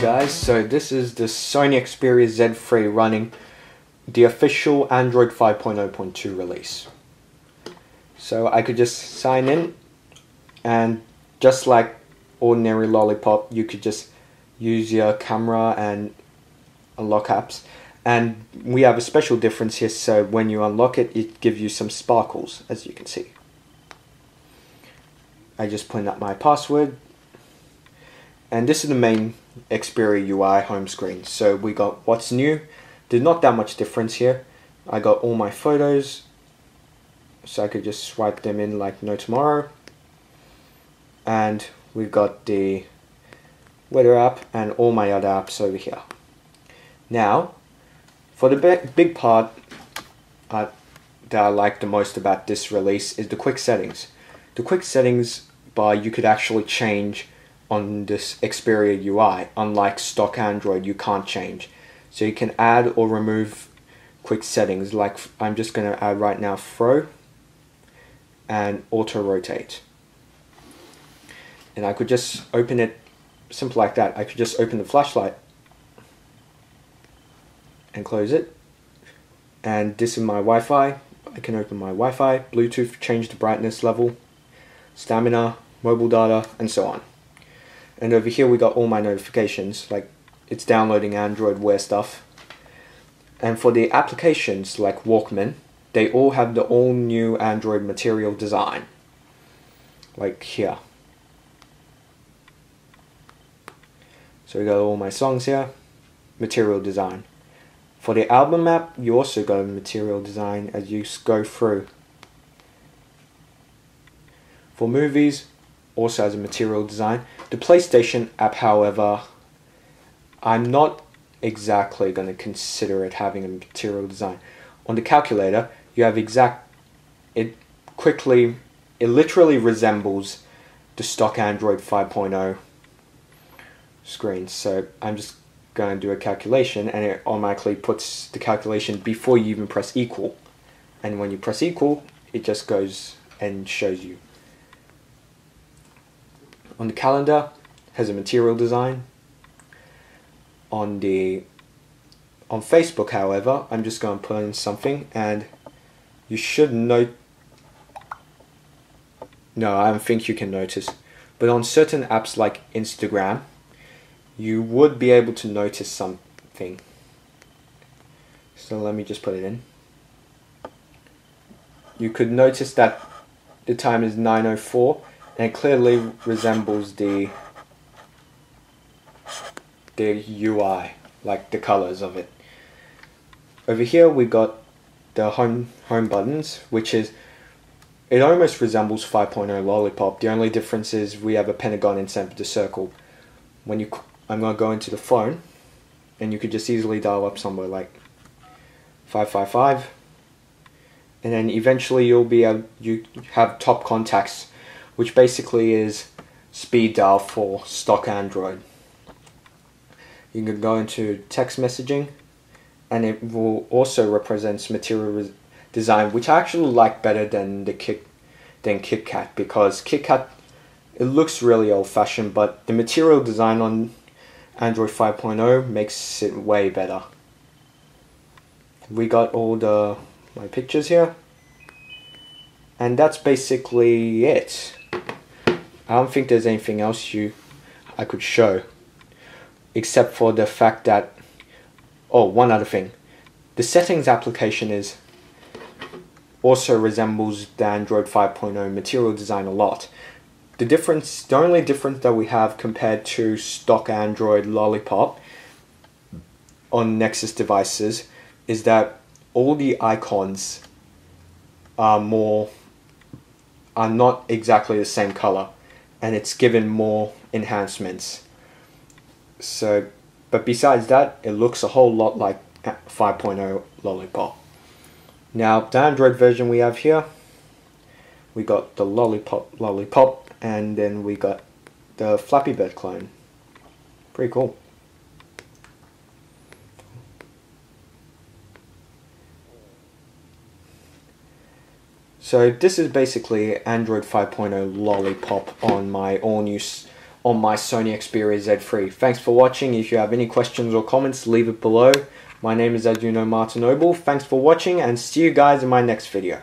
guys, so this is the Sony Xperia Z3 running the official Android 5.0.2 release. So I could just sign in, and just like ordinary Lollipop, you could just use your camera and unlock apps. And we have a special difference here, so when you unlock it, it gives you some sparkles, as you can see. I just put up my password, and this is the main Xperia UI home screen. So we got what's new. There's not that much difference here. I got all my photos, so I could just swipe them in like no tomorrow. And we've got the weather app and all my other apps over here. Now, for the big part that I like the most about this release is the quick settings. The quick settings bar you could actually change on this Xperia UI. Unlike stock Android, you can't change. So you can add or remove quick settings, like I'm just going to add right now throw and auto rotate. And I could just open it simple like that. I could just open the flashlight and close it. And this is my Wi-Fi. I can open my Wi-Fi, Bluetooth, change the brightness level, stamina, mobile data, and so on. And over here we got all my notifications, like it's downloading Android Wear stuff. And for the applications like Walkman, they all have the all new Android material design, like here. So we got all my songs here, material design. For the album app, you also got a material design as you go through. For movies, also has a material design. The PlayStation app, however, I'm not exactly going to consider it having a material design. On the calculator, you have it literally resembles the stock Android 5.0 screen. So I'm just going to do a calculation, and it automatically puts the calculation before you even press equal. And when you press equal, it just goes and shows you. On the calendar, has a material design. On Facebook, however, I'm just going to put in something, and you should note. No, I don't think you can notice. But on certain apps like Instagram, you would be able to notice something. So let me just put it in. You could notice that the time is 9:04, and it clearly resembles the UI, like the colors of it. Over here we got the home buttons, which is, it almost resembles 5.0 Lollipop. The only difference is we have a pentagon instead of the circle. I'm going to go into the phone, and you could just easily dial up somewhere like 555, and then eventually you have top contacts, which basically is speed dial for stock Android. You can go into text messaging, and it will also represent material design, which I actually like better than KitKat, because KitKat, it looks really old-fashioned, but the material design on Android 5.0 makes it way better. We got all my pictures here, and that's basically it. I don't think there's anything else I could show, except for the fact that, oh, one other thing. The settings application also resembles the Android 5.0 material design a lot. The only difference that we have compared to stock Android Lollipop on Nexus devices is that all the icons are not exactly the same color, and it's given more enhancements. So, but besides that, it looks a whole lot like 5.0 Lollipop. Now, the Android version we have here, we got the Lollipop, and then we got the Flappy Bird clone. Pretty cool. So this is basically Android 5.0 Lollipop on my all-new on my Sony Xperia Z3. Thanks for watching. If you have any questions or comments, leave it below. My name is, as you know, Martin Noble. Thanks for watching, and see you guys in my next video.